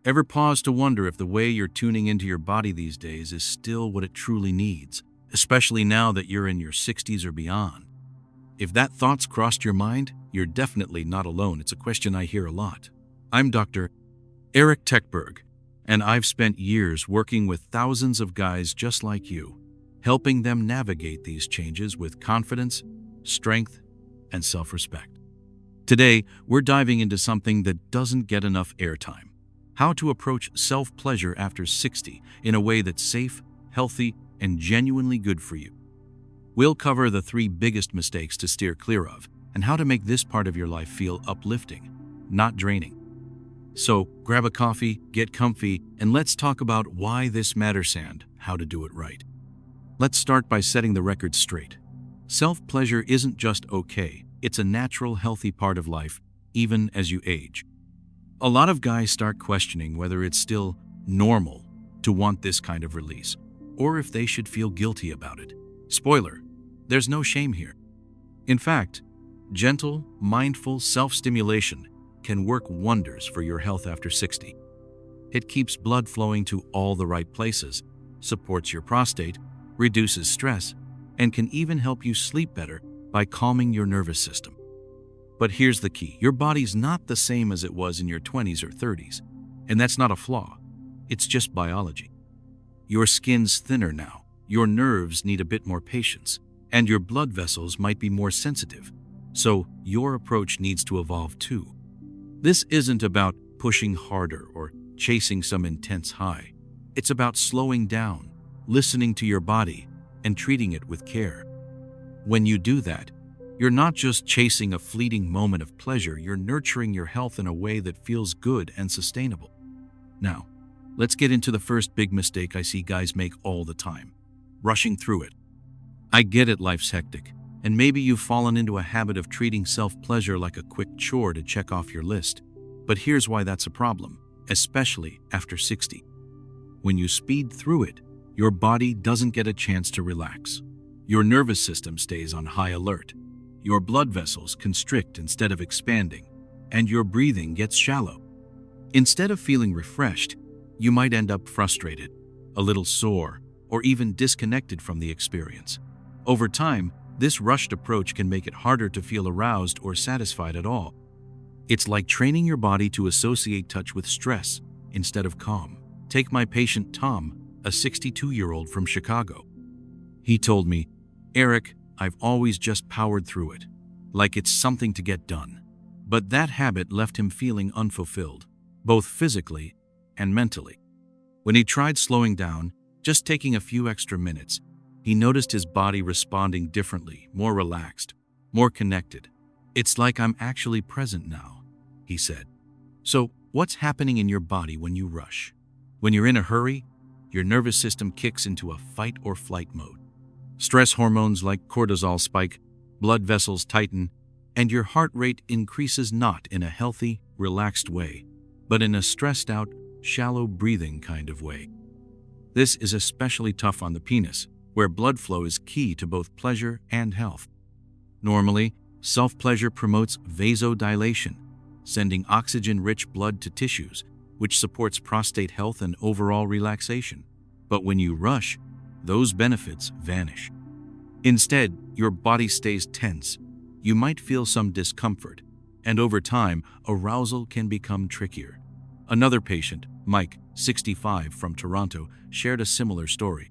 Ever pause to wonder if the way you're tuning into your body these days is still what it truly needs, especially now that you're in your 60s or beyond? If that thought's crossed your mind, you're definitely not alone. It's a question I hear a lot. I'm Dr. Eric Tekberg, and I've spent years working with thousands of guys just like you, helping them navigate these changes with confidence, strength, and self-respect. Today, we're diving into something that doesn't get enough airtime: how to approach self-pleasure after 60 in a way that's safe, healthy, and genuinely good for you. We'll cover the 3 biggest mistakes to steer clear of and how to make this part of your life feel uplifting, not draining. So, grab a coffee, get comfy, and let's talk about why this matters and how to do it right. Let's start by setting the record straight. Self-pleasure isn't just okay, it's a natural, healthy part of life, even as you age. A lot of guys start questioning whether it's still normal to want this kind of release, or if they should feel guilty about it. Spoiler, there's no shame here. In fact, gentle, mindful self-stimulation can work wonders for your health after 60. It keeps blood flowing to all the right places, supports your prostate, reduces stress, and can even help you sleep better by calming your nervous system. But here's the key: your body's not the same as it was in your 20s or 30s, and that's not a flaw. It's just biology. Your skin's thinner now, your nerves need a bit more patience, and your blood vessels might be more sensitive. So your approach needs to evolve too. This isn't about pushing harder or chasing some intense high. It's about slowing down, listening to your body, and treating it with care. When you do that, you're not just chasing a fleeting moment of pleasure, you're nurturing your health in a way that feels good and sustainable. Now, let's get into the first big mistake I see guys make all the time: rushing through it. I get it, life's hectic, and maybe you've fallen into a habit of treating self-pleasure like a quick chore to check off your list. But here's why that's a problem, especially after 60. When you speed through it, your body doesn't get a chance to relax. Your nervous system stays on high alert. Your blood vessels constrict instead of expanding, and your breathing gets shallow. Instead of feeling refreshed, you might end up frustrated, a little sore, or even disconnected from the experience. Over time, this rushed approach can make it harder to feel aroused or satisfied at all. It's like training your body to associate touch with stress instead of calm. Take my patient Tom, a 62-year-old from Chicago. He told me, "Eric, I've always just powered through it, like it's something to get done." But that habit left him feeling unfulfilled, both physically and mentally. When he tried slowing down, just taking a few extra minutes, he noticed his body responding differently, more relaxed, more connected. "It's like I'm actually present now," he said. So, what's happening in your body when you rush? When you're in a hurry, your nervous system kicks into a fight or flight mode. Stress hormones like cortisol spike, blood vessels tighten, and your heart rate increases, not in a healthy, relaxed way, but in a stressed out, shallow breathing kind of way. This is especially tough on the penis, where blood flow is key to both pleasure and health. Normally, self-pleasure promotes vasodilation, sending oxygen-rich blood to tissues, which supports prostate health and overall relaxation. But when you rush, those benefits vanish. Instead, your body stays tense. You might feel some discomfort, and over time, arousal can become trickier. Another patient, Mike, 65, from Toronto, shared a similar story.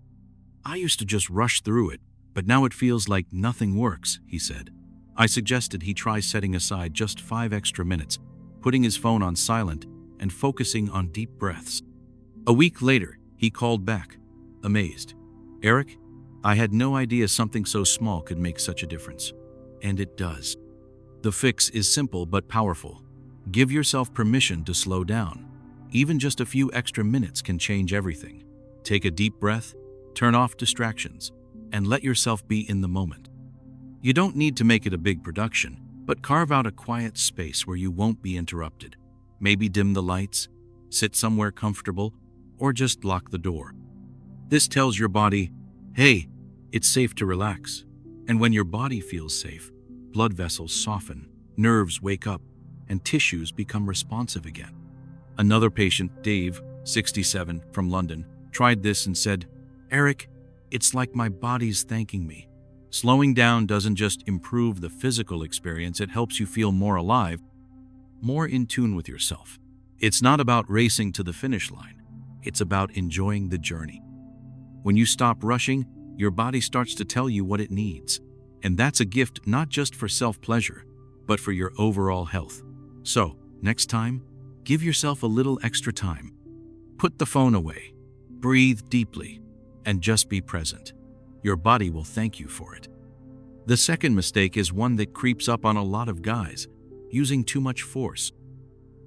"I used to just rush through it, but now it feels like nothing works," he said. I suggested he try setting aside just 5 extra minutes, putting his phone on silent, and focusing on deep breaths. A week later, he called back, amazed. "Eric, I had no idea something so small could make such a difference." And it does. The fix is simple but powerful. Give yourself permission to slow down. Even just a few extra minutes can change everything. Take a deep breath, turn off distractions, and let yourself be in the moment. You don't need to make it a big production, but carve out a quiet space where you won't be interrupted. Maybe dim the lights, sit somewhere comfortable, or just lock the door. This tells your body, "Hey, it's safe to relax." And when your body feels safe, blood vessels soften, nerves wake up, and tissues become responsive again. Another patient, Dave, 67, from London, tried this and said, "Eric, it's like my body's thanking me." Slowing down doesn't just improve the physical experience, it helps you feel more alive, more in tune with yourself. It's not about racing to the finish line. It's about enjoying the journey. When you stop rushing, your body starts to tell you what it needs. And that's a gift not just for self-pleasure, but for your overall health. So, next time, give yourself a little extra time. Put the phone away, breathe deeply, and just be present. Your body will thank you for it. The second mistake is one that creeps up on a lot of guys: using too much force.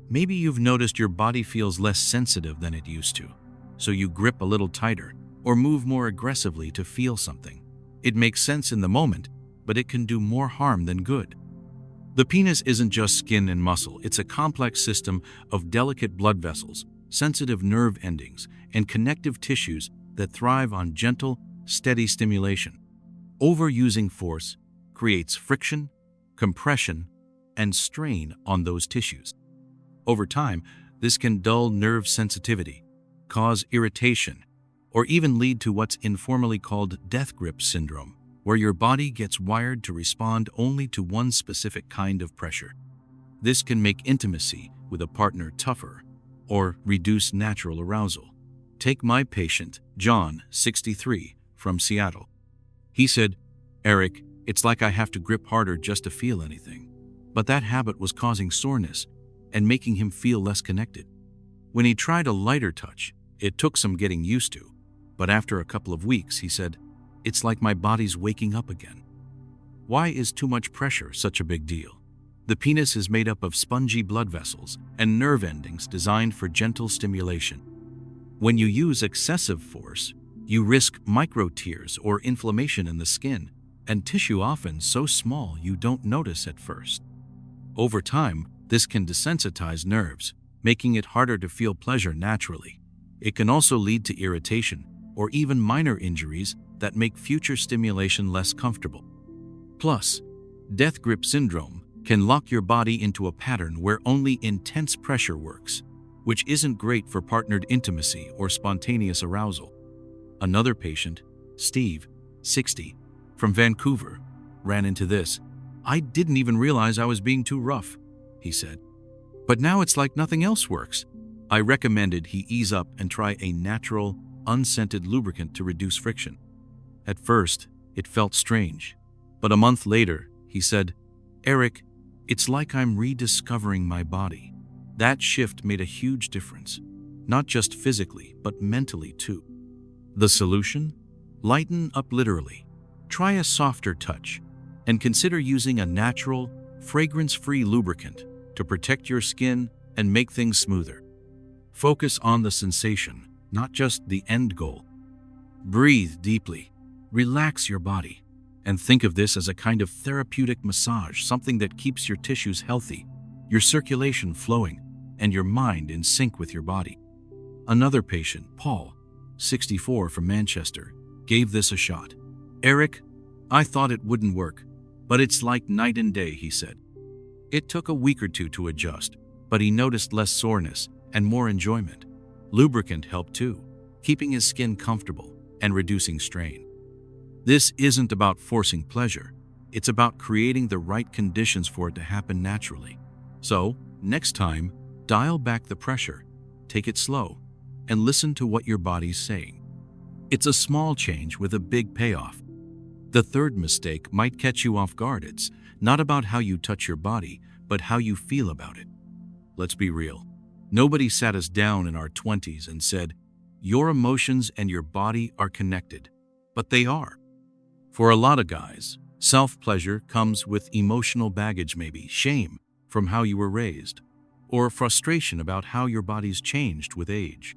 Maybe you've noticed your body feels less sensitive than it used to, so you grip a little tighter or move more aggressively to feel something. It makes sense in the moment, but it can do more harm than good. The penis isn't just skin and muscle, it's a complex system of delicate blood vessels, sensitive nerve endings, and connective tissues that thrive on gentle, steady stimulation. Overusing force creates friction, compression, and strain on those tissues. Over time, this can dull nerve sensitivity, cause irritation, or even lead to what's informally called death grip syndrome, where your body gets wired to respond only to one specific kind of pressure. This can make intimacy with a partner tougher or reduce natural arousal. Take my patient, John, 63, from Seattle. He said, "Eric, it's like I have to grip harder just to feel anything." But that habit was causing soreness and making him feel less connected. When he tried a lighter touch, it took some getting used to, but after a couple of weeks, he said, "It's like my body's waking up again." Why is too much pressure such a big deal? The penis is made up of spongy blood vessels and nerve endings designed for gentle stimulation. When you use excessive force, you risk micro tears or inflammation in the skin, and tissue often so small you don't notice at first. Over time, this can desensitize nerves, making it harder to feel pleasure naturally. It can also lead to irritation or even minor injuries that make future stimulation less comfortable. Plus, death grip syndrome can lock your body into a pattern where only intense pressure works, which isn't great for partnered intimacy or spontaneous arousal. Another patient, Steve, 60, from Vancouver, ran into this. "I didn't even realize I was being too rough," he said. "But now it's like nothing else works." I recommended he ease up and try a natural, unscented lubricant to reduce friction. At first, it felt strange, but a month later, he said, "Eric, it's like I'm rediscovering my body." That shift made a huge difference, not just physically, but mentally too. The solution? Lighten up literally. Try a softer touch, and consider using a natural, fragrance-free lubricant to protect your skin and make things smoother. Focus on the sensation, not just the end goal. Breathe deeply, relax your body, and think of this as a kind of therapeutic massage, something that keeps your tissues healthy, your circulation flowing, and your mind in sync with your body. Another patient, Paul, 64, from Manchester, gave this a shot. "Eric, I thought it wouldn't work, but it's like night and day," he said. It took a week or two to adjust, but he noticed less soreness and more enjoyment. Lubricant helped too, keeping his skin comfortable and reducing strain. This isn't about forcing pleasure, it's about creating the right conditions for it to happen naturally. So, next time, dial back the pressure, take it slow, and listen to what your body's saying. It's a small change with a big payoff. The third mistake might catch you off guard. It's not about how you touch your body, but how you feel about it. Let's be real. Nobody sat us down in our 20s and said, "Your emotions and your body are connected." But they are. For a lot of guys, self-pleasure comes with emotional baggage, maybe shame from how you were raised, or frustration about how your body's changed with age.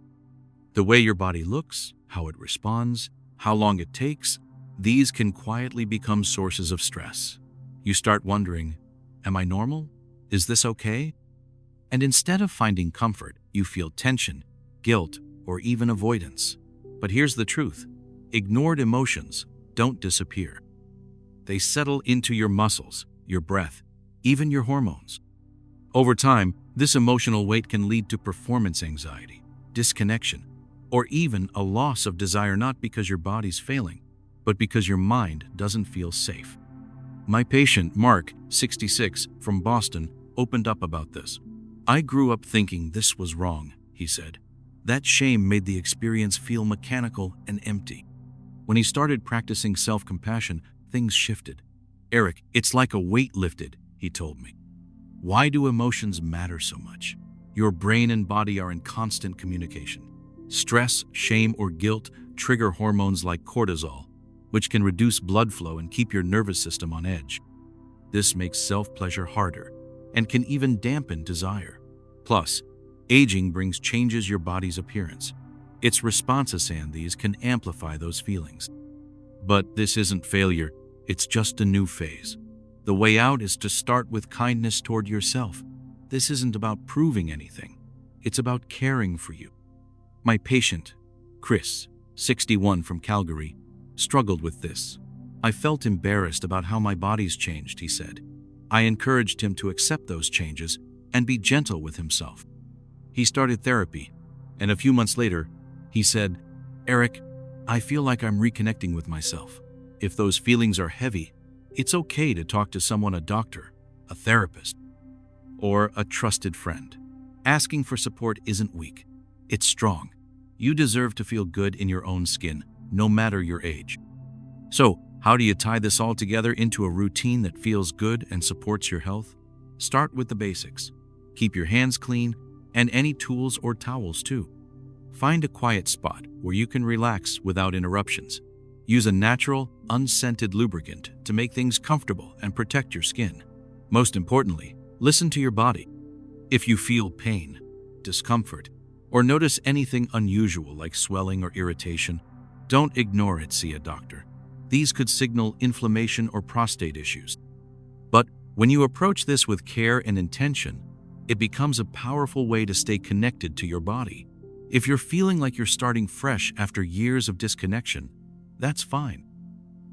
The way your body looks, how it responds, how long it takes, these can quietly become sources of stress. You start wondering, am I normal? Is this okay? And instead of finding comfort, you feel tension, guilt, or even avoidance. But here's the truth. Ignored emotions don't disappear. They settle into your muscles, your breath, even your hormones. Over time, This emotional weight can lead to performance anxiety, disconnection, or even a loss of desire, not because your body's failing, but because your mind doesn't feel safe. My patient, Mark, 66, from Boston, opened up about this. "I grew up thinking this was wrong," he said. "That shame made the experience feel mechanical and empty." When he started practicing self-compassion, things shifted. "Eric, it's like a weight lifted," he told me. "Why do emotions matter so much? Your brain and body are in constant communication. Stress, shame, or guilt trigger hormones like cortisol, which can reduce blood flow and keep your nervous system on edge. This makes self-pleasure harder and can even dampen desire. Plus, aging brings changes your body's appearance. Its responses and these can amplify those feelings. But this isn't failure, it's just a new phase. The way out is to start with kindness toward yourself. This isn't about proving anything. It's about caring for you." My patient, Chris, 61, from Calgary, struggled with this. "I felt embarrassed about how my body's changed," he said. "I encouraged him to accept those changes and be gentle with himself." He started therapy, and a few months later, he said, "Eric, I feel like I'm reconnecting with myself. If those feelings are heavy, it's okay to talk to someone, a doctor, a therapist, or a trusted friend. Asking for support isn't weak, it's strong. You deserve to feel good in your own skin, no matter your age." So, how do you tie this all together into a routine that feels good and supports your health? Start with the basics. Keep your hands clean, and any tools or towels too. Find a quiet spot where you can relax without interruptions. Use a natural, unscented lubricant to make things comfortable and protect your skin. Most importantly, listen to your body. If you feel pain, discomfort, or notice anything unusual like swelling or irritation, don't ignore it, see a doctor. These could signal inflammation or prostate issues. But when you approach this with care and intention, it becomes a powerful way to stay connected to your body. If you're feeling like you're starting fresh after years of disconnection, that's fine.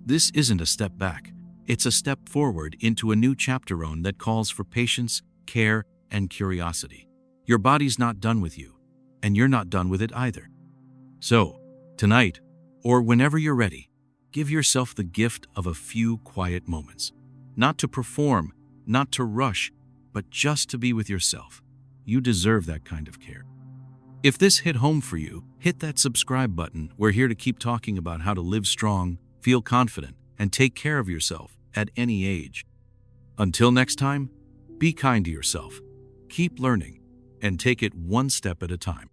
This isn't a step back, it's a step forward into a new chapter that calls for patience, care, and curiosity. Your body's not done with you, and you're not done with it either. So, tonight, or whenever you're ready, give yourself the gift of a few quiet moments. Not to perform, not to rush, but just to be with yourself. You deserve that kind of care. If this hit home for you, hit that subscribe button. We're here to keep talking about how to live strong, feel confident, and take care of yourself at any age. Until next time, be kind to yourself, keep learning, and take it one step at a time.